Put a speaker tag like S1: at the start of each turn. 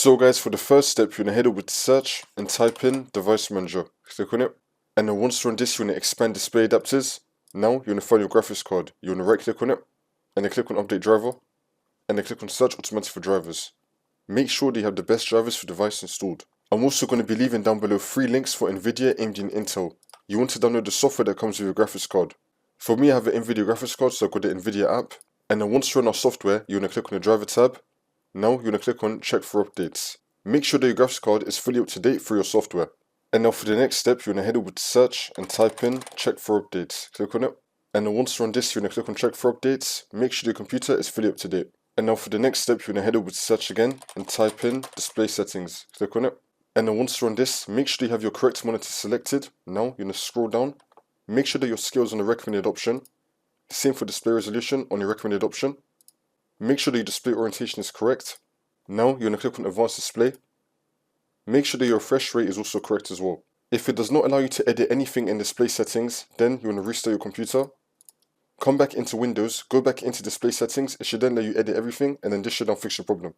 S1: So guys, for the first step, you're going to head over to search and type in device manager. Click on it. And then once you're on this, you're going to expand display adapters. Now you're going to find your graphics card. You're going to right click on it and then click on update driver and then click on search automatic for drivers. Make sure that you have the best drivers for the device installed. I'm also going to be leaving down below 3 links for Nvidia, AMD and Intel. You want to download the software that comes with your graphics card. For me, I have an Nvidia graphics card, so I've got the Nvidia app. And then once you're on our software, you're going to click on the driver tab. Now you're going to click on check for updates. Make sure that your graphics card is fully up to date for your software. And now for the next step, you're going to head over to search and type in check for updates. Click on it. And then once you're on this, you're going to click on check for updates. Make sure your computer is fully up to date. And now for the next step, you're going to head over to search again and type in display settings. Click on it. And then once you're on this, make sure you have your correct monitor selected. Now you're going to scroll down. Make sure that your scale is on the recommended option. Same for display resolution on your recommended option. Make sure that your display orientation is correct. Now you're going to click on advanced display. Make sure that your refresh rate is also correct as well. If it does not allow you to edit anything in display settings, then you want to restart your computer. Come back into Windows, go back into display settings. It should then let you edit everything, and then this should now fix your problem.